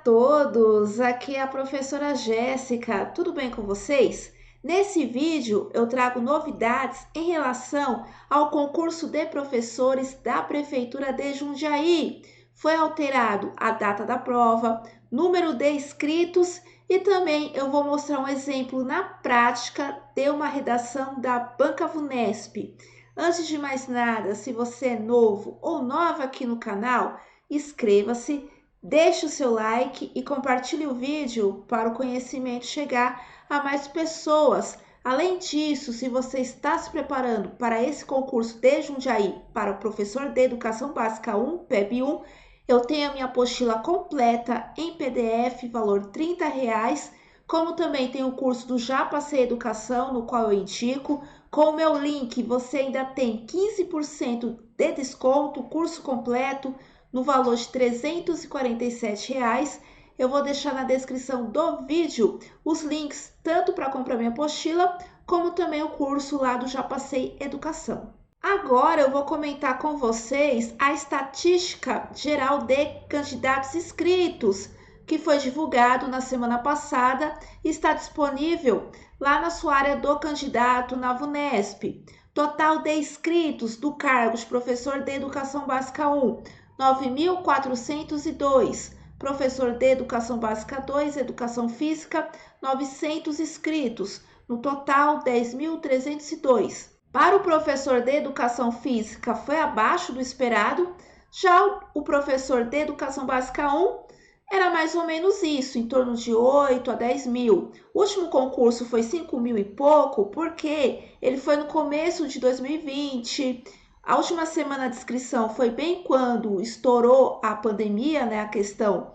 todos, aqui é a professora Jéssica, tudo bem com vocês? Nesse vídeo eu trago novidades em relação ao concurso de professores da Prefeitura de Jundiaí. Foi alterado a data da prova, número de inscritos e também eu vou mostrar um exemplo na prática de uma redação da Banca Vunesp. Antes de mais nada, se você é novo ou nova aqui no canal, inscreva-se. Deixe o seu like e compartilhe o vídeo para o conhecimento chegar a mais pessoas. Além disso, se você está se preparando para esse concurso de Jundiaí para o professor de Educação Básica 1, PEB 1, eu tenho a minha apostila completa em PDF, valor R$ 30, como também tem o curso do Já Passei Educação, no qual eu indico. Com o meu link, você ainda tem 15% de desconto, curso completo, no valor de R$ 347. Eu vou deixar na descrição do vídeo os links tanto para comprar minha apostila, como também o curso lá do Já Passei Educação. Agora eu vou comentar com vocês a estatística geral de candidatos inscritos, que foi divulgado na semana passada e está disponível lá na sua área do candidato na Vunesp. Total de inscritos do cargo de professor de Educação Básica 1, 9.402. Professor de Educação Básica 2, Educação Física, 900 inscritos. No total, 10.302. Para o professor de Educação Física, foi abaixo do esperado. Já o professor de Educação Básica 1 era mais ou menos isso, em torno de 8 a 10 mil. O último concurso foi 5 mil e pouco, porque ele foi no começo de 2020. A última semana de inscrição foi bem quando estourou a pandemia, né? A questão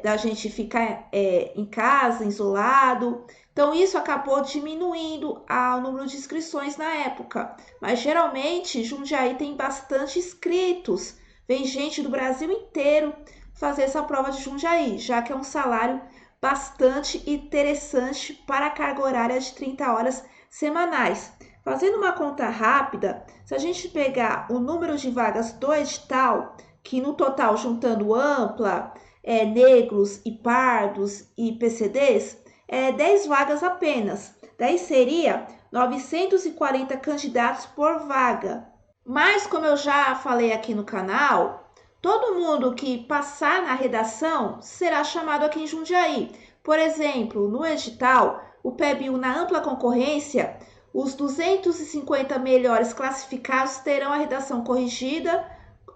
da gente ficar em casa, isolado. Então, isso acabou diminuindo o número de inscrições na época. Mas, geralmente, Jundiaí tem bastante inscritos. Vem gente do Brasil inteiro fazer essa prova de Jundiaí, já que é um salário bastante interessante para a carga horária de 30 horas semanais. Fazendo uma conta rápida, se a gente pegar o número de vagas do edital, que no total, juntando ampla, negros e pardos e PCDs, 10 vagas apenas. Daí seria 940 candidatos por vaga. Mas, como eu já falei aqui no canal, todo mundo que passar na redação será chamado aqui em Jundiaí. Por exemplo, no edital, o PEB1 na ampla concorrência, os 250 melhores classificados terão a redação corrigida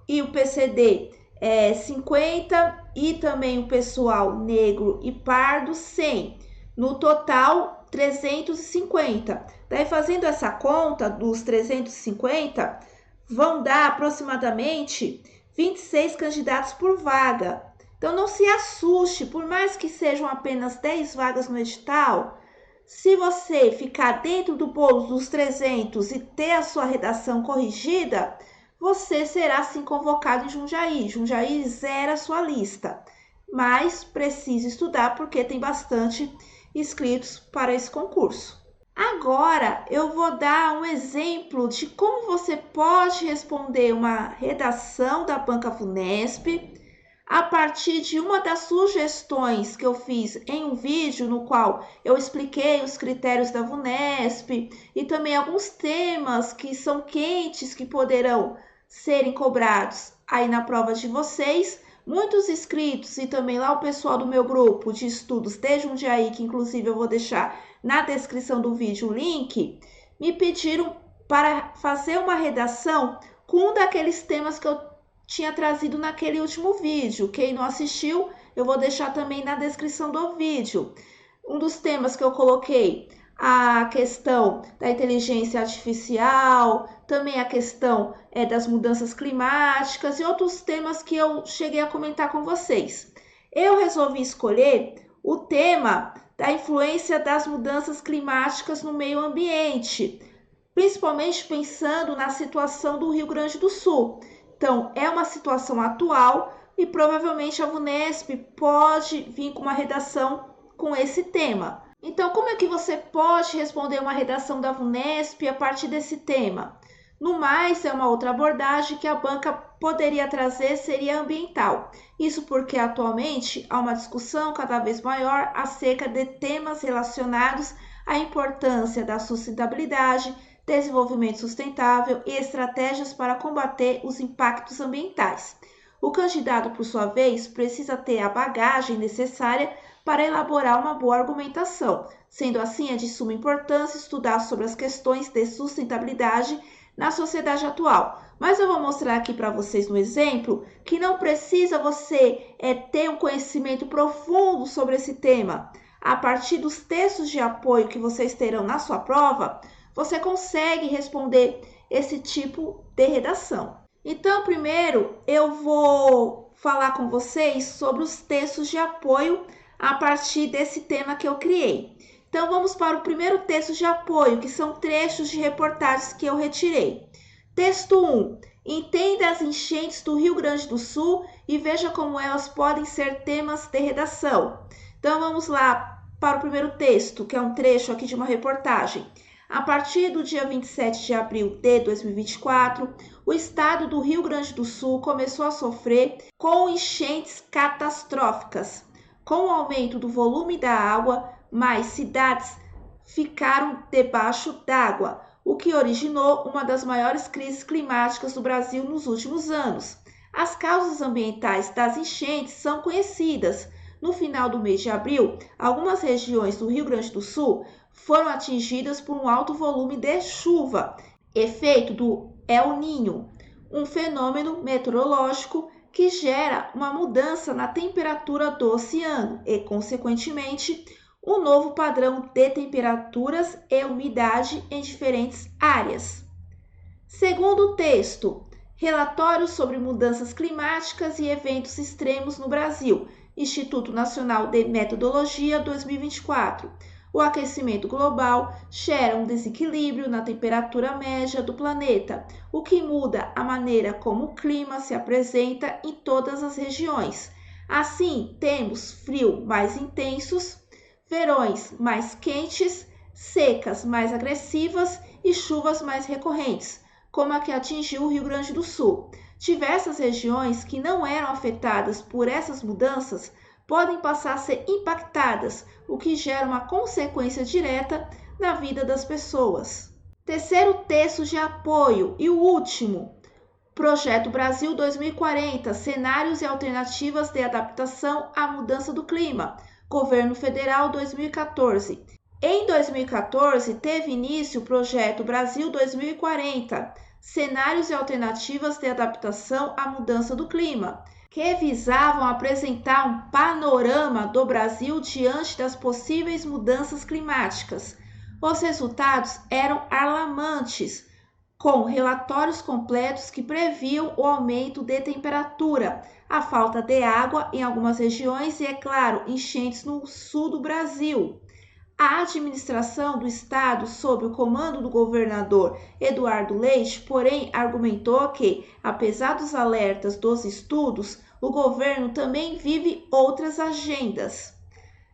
e o PCD 50 e também o pessoal negro e pardo 100. No total, 350. Daí, fazendo essa conta dos 350, vão dar aproximadamente 26 candidatos por vaga. Então, não se assuste, por mais que sejam apenas 10 vagas no edital, se você ficar dentro do bolo dos 300 e ter a sua redação corrigida, você será sim convocado em Jundiaí. Jundiaí zera a sua lista, mas precisa estudar porque tem bastante inscritos para esse concurso. Agora eu vou dar um exemplo de como você pode responder uma redação da Banca Vunesp a partir de uma das sugestões que eu fiz em um vídeo no qual eu expliquei os critérios da Vunesp e também alguns temas que são quentes que poderão serem cobrados aí na prova de vocês. Muitos inscritos e também lá o pessoal do meu grupo de estudos de Jundiaí, que inclusive eu vou deixar na descrição do vídeo o link, me pediram para fazer uma redação com um daqueles temas que eu tinha trazido naquele último vídeo. Quem não assistiu, eu vou deixar também na descrição do vídeo. Um dos temas que eu coloquei, a questão da inteligência artificial, também a questão das mudanças climáticas e outros temas que eu cheguei a comentar com vocês. Eu resolvi escolher o tema da influência das mudanças climáticas no meio ambiente, principalmente pensando na situação do Rio Grande do Sul. Então, é uma situação atual e provavelmente a Vunesp pode vir com uma redação com esse tema. Então, como é que você pode responder uma redação da Vunesp a partir desse tema? No mais, é uma outra abordagem que a banca poderia trazer seria ambiental. Isso porque atualmente há uma discussão cada vez maior acerca de temas relacionados à importância da sustentabilidade, desenvolvimento sustentável e estratégias para combater os impactos ambientais. O candidato, por sua vez, precisa ter a bagagem necessária para elaborar uma boa argumentação. Sendo assim, é de suma importância estudar sobre as questões de sustentabilidade na sociedade atual. Mas eu vou mostrar aqui para vocês no exemplo que não precisa você ter um conhecimento profundo sobre esse tema. A partir dos textos de apoio que vocês terão na sua prova, você consegue responder esse tipo de redação. Então, primeiro eu vou falar com vocês sobre os textos de apoio a partir desse tema que eu criei. Então, vamos para o primeiro texto de apoio, que são trechos de reportagens que eu retirei. Texto 1. Entenda as enchentes do Rio Grande do Sul e veja como elas podem ser temas de redação. Então, vamos lá para o primeiro texto, que é um trecho aqui de uma reportagem. A partir do dia 27 de abril de 2024, o estado do Rio Grande do Sul começou a sofrer com enchentes catastróficas. Com o aumento do volume da água, mais cidades ficaram debaixo d'água, o que originou uma das maiores crises climáticas do Brasil nos últimos anos. As causas ambientais das enchentes são conhecidas. No final do mês de abril, algumas regiões do Rio Grande do Sul foram atingidas por um alto volume de chuva, efeito do El Niño, um fenômeno meteorológico que gera uma mudança na temperatura do oceano e, consequentemente, um novo padrão de temperaturas e umidade em diferentes áreas. Segundo texto, relatório sobre mudanças climáticas e eventos extremos no Brasil, Instituto Nacional de Meteorologia 2024. O aquecimento global gera um desequilíbrio na temperatura média do planeta, o que muda a maneira como o clima se apresenta em todas as regiões. Assim, temos frio mais intensos, verões mais quentes, secas mais agressivas e chuvas mais recorrentes, como a que atingiu o Rio Grande do Sul. Diversas regiões que não eram afetadas por essas mudanças podem passar a ser impactadas, o que gera uma consequência direta na vida das pessoas. Terceiro texto de apoio e o último, Projeto Brasil 2040, Cenários e Alternativas de Adaptação à Mudança do Clima, Governo Federal 2014. Em 2014, teve início o Projeto Brasil 2040, Cenários e Alternativas de Adaptação à Mudança do Clima, que visavam apresentar um panorama do Brasil diante das possíveis mudanças climáticas. Os resultados eram alarmantes, com relatórios completos que previam o aumento de temperatura, a falta de água em algumas regiões e, é claro, enchentes no sul do Brasil. A administração do estado, sob o comando do governador Eduardo Leite, porém, argumentou que, apesar dos alertas dos estudos, o governo também vive outras agendas.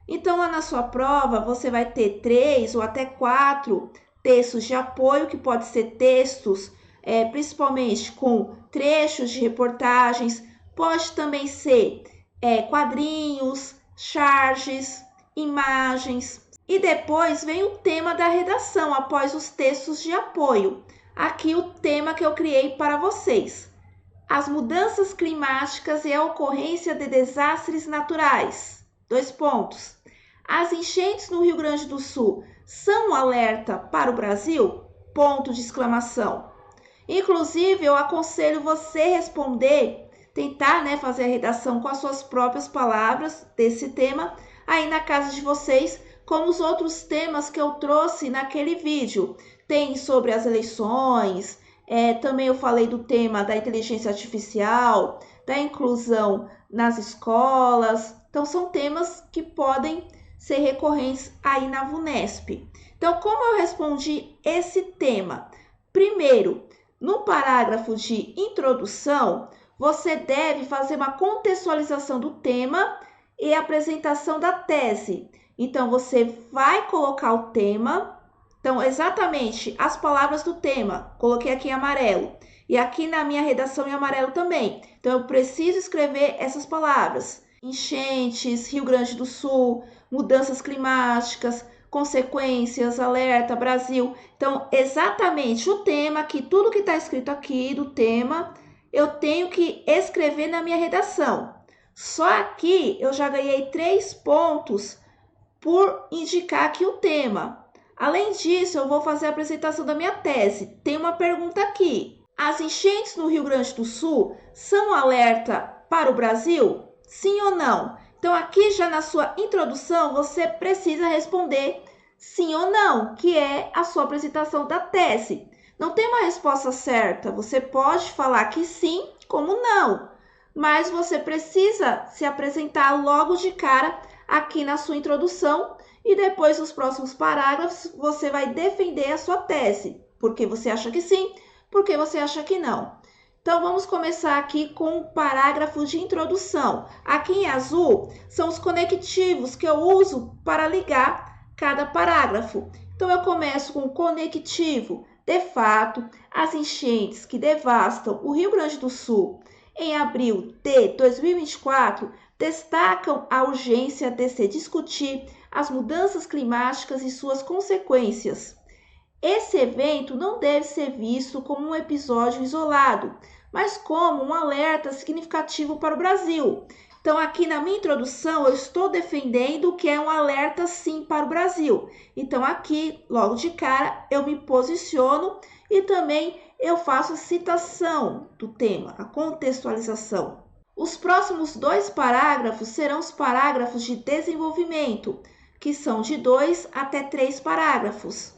Então, lá na sua prova, você vai ter 3 ou até 4 textos de apoio, que pode ser textos, principalmente com trechos de reportagens, pode também ser quadrinhos, charges, imagens. E depois vem o tema da redação, após os textos de apoio. Aqui o tema que eu criei para vocês. As mudanças climáticas e a ocorrência de desastres naturais. 2 pontos. As enchentes no Rio Grande do Sul são um alerta para o Brasil? Ponto de exclamação. Inclusive, eu aconselho você responder, tentar fazer a redação com as suas próprias palavras desse tema aí na casa de vocês, como os outros temas que eu trouxe naquele vídeo. Tem sobre as eleições, também eu falei do tema da inteligência artificial, da inclusão nas escolas. Então, são temas que podem ser recorrentes aí na VUNESP. Então, como eu respondi esse tema? Primeiro, no parágrafo de introdução, você deve fazer uma contextualização do tema e apresentação da tese. Então, você vai colocar o tema, Então, exatamente as palavras do tema, coloquei aqui em amarelo. E aqui na minha redação em amarelo também. Então, eu preciso escrever essas palavras. Enchentes, Rio Grande do Sul, mudanças climáticas, consequências, alerta, Brasil. Então, exatamente o tema, que tudo que está escrito aqui do tema, eu tenho que escrever na minha redação. Só aqui eu já ganhei 3 pontos por indicar aqui o tema. Além disso, eu vou fazer a apresentação da minha tese. Tem uma pergunta aqui. As enchentes no Rio Grande do Sul são um alerta para o Brasil? Sim ou não? Então, aqui já na sua introdução, você precisa responder sim ou não, que é a sua apresentação da tese. Não tem uma resposta certa. Você pode falar que sim, como não. Mas você precisa se apresentar logo de cara aqui na sua introdução e depois nos próximos parágrafos você vai defender a sua tese. Porque você acha que sim, porque você acha que não. Então, vamos começar aqui com o parágrafo de introdução. Aqui em azul são os conectivos que eu uso para ligar cada parágrafo. Então, eu começo com o conectivo. De fato, as enchentes que devastam o Rio Grande do Sul em abril de 2024 destacam a urgência de se discutir as mudanças climáticas e suas consequências. Esse evento não deve ser visto como um episódio isolado, mas como um alerta significativo para o Brasil. Então, aqui na minha introdução, eu estou defendendo que é um alerta sim para o Brasil. Então, aqui, logo de cara, eu me posiciono e também eu faço a citação do tema, a contextualização. Os próximos 2 parágrafos serão os parágrafos de desenvolvimento, que são de 2 até 3 parágrafos.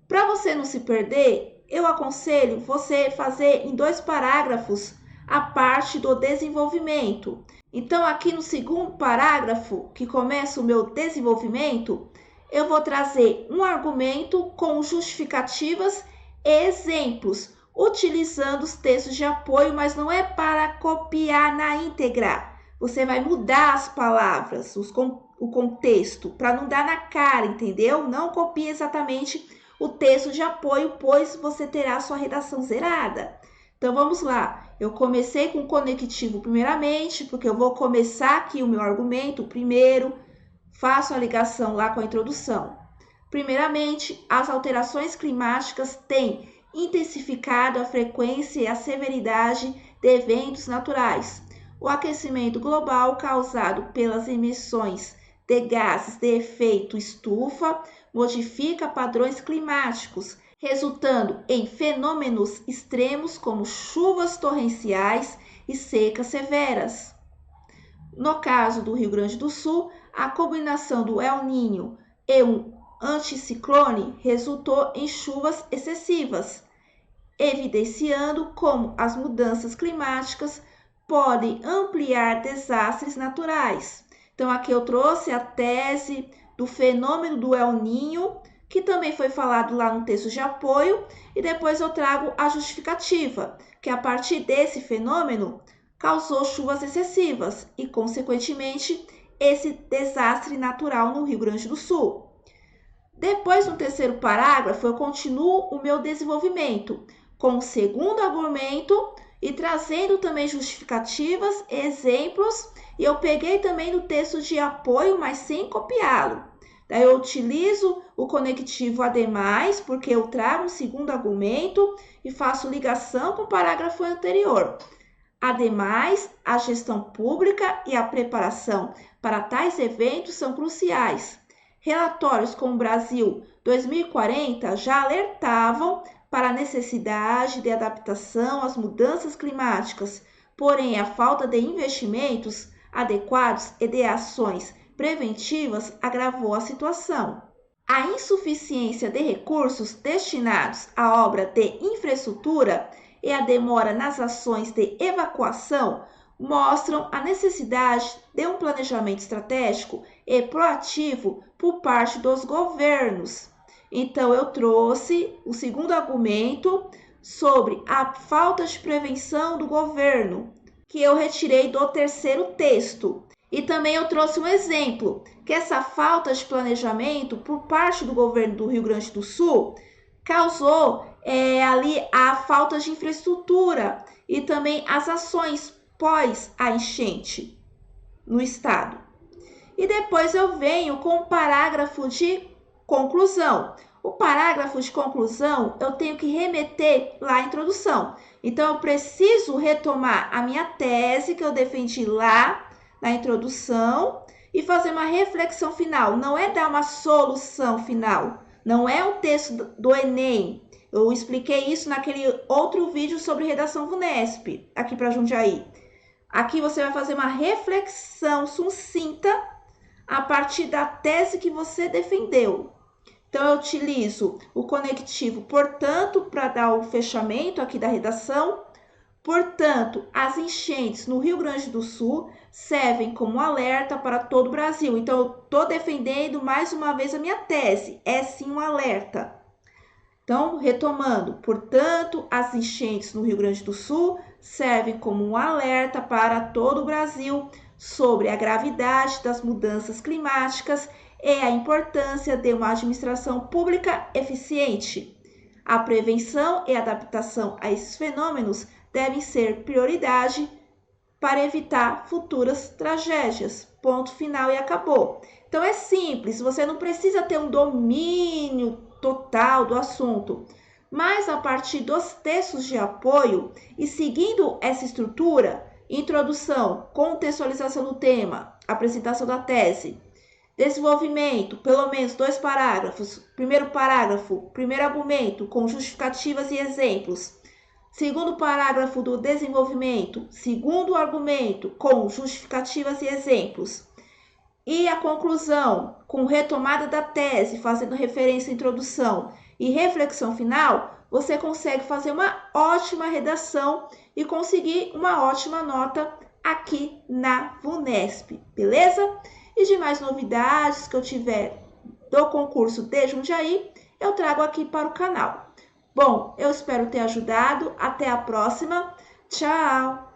Para você não se perder, eu aconselho você fazer em 2 parágrafos a parte do desenvolvimento. Então, aqui no segundo parágrafo, que começa o meu desenvolvimento, eu vou trazer um argumento com justificativas e exemplos, utilizando os textos de apoio, mas não é para copiar na íntegra. Você vai mudar as palavras, o contexto, para não dar na cara, entendeu? Não copie exatamente o texto de apoio, pois você terá sua redação zerada. Então, vamos lá. Eu comecei com o conectivo primeiramente, porque eu vou começar aqui o meu argumento primeiro, faço a ligação lá com a introdução. Primeiramente, as alterações climáticas têm intensificado a frequência e a severidade de eventos naturais. O aquecimento global causado pelas emissões de gases de efeito estufa modifica padrões climáticos, resultando em fenômenos extremos como chuvas torrenciais e secas severas. No caso do Rio Grande do Sul, a combinação do El Niño e um anticiclone resultou em chuvas excessivas, evidenciando como as mudanças climáticas podem ampliar desastres naturais. Então, aqui eu trouxe a tese do fenômeno do El Niño, que também foi falado lá no texto de apoio, e depois eu trago a justificativa, que a partir desse fenômeno causou chuvas excessivas e, consequentemente, esse desastre natural no Rio Grande do Sul. Depois, no terceiro parágrafo, eu continuo o meu desenvolvimento com o segundo argumento e trazendo também justificativas, exemplos, e eu peguei também no texto de apoio, mas sem copiá-lo. Daí eu utilizo o conectivo ademais, porque eu trago um segundo argumento e faço ligação com o parágrafo anterior. Ademais, a gestão pública e a preparação para tais eventos são cruciais. Relatórios como o Brasil 2040 já alertavam para a necessidade de adaptação às mudanças climáticas, porém a falta de investimentos adequados e de ações preventivas agravou a situação. A insuficiência de recursos destinados à obra de infraestrutura e a demora nas ações de evacuação mostram a necessidade de um planejamento estratégico e proativo por parte dos governos. Então, eu trouxe o segundo argumento sobre a falta de prevenção do governo, que eu retirei do terceiro texto. E também eu trouxe um exemplo, que essa falta de planejamento por parte do governo do Rio Grande do Sul causou ali a falta de infraestrutura e também as ações pós a enchente no estado. E depois eu venho com o parágrafo de conclusão. O parágrafo de conclusão eu tenho que remeter lá à introdução. Então eu preciso retomar a minha tese que eu defendi lá na introdução e fazer uma reflexão final. Não é dar uma solução final. Não é um texto do Enem. Eu expliquei isso naquele outro vídeo sobre redação VUNESP, aqui para Jundiaí. Aqui você vai fazer uma reflexão sucinta a partir da tese que você defendeu. Então, eu utilizo o conectivo, portanto, para dar o fechamento aqui da redação. Portanto, as enchentes no Rio Grande do Sul servem como alerta para todo o Brasil. Então, eu estou defendendo mais uma vez a minha tese. É sim um alerta. Então, retomando, portanto, as enchentes no Rio Grande do Sul servem como um alerta para todo o Brasil sobre a gravidade das mudanças climáticas e a importância de uma administração pública eficiente. A prevenção e adaptação a esses fenômenos devem ser prioridade para evitar futuras tragédias. Ponto final e acabou. Então é simples, você não precisa ter um domínio total do assunto, mas a partir dos textos de apoio e seguindo essa estrutura, introdução, contextualização do tema, apresentação da tese, desenvolvimento, pelo menos 2 parágrafos. Primeiro parágrafo, primeiro argumento, com justificativas e exemplos. Segundo parágrafo do desenvolvimento, segundo argumento, com justificativas e exemplos. E a conclusão, com retomada da tese, fazendo referência à introdução e reflexão final, você consegue fazer uma ótima redação e conseguir uma ótima nota aqui na VUNESP, beleza? E demais novidades que eu tiver do concurso de Jundiaí, eu trago aqui para o canal. Bom, eu espero ter ajudado. Até a próxima. Tchau!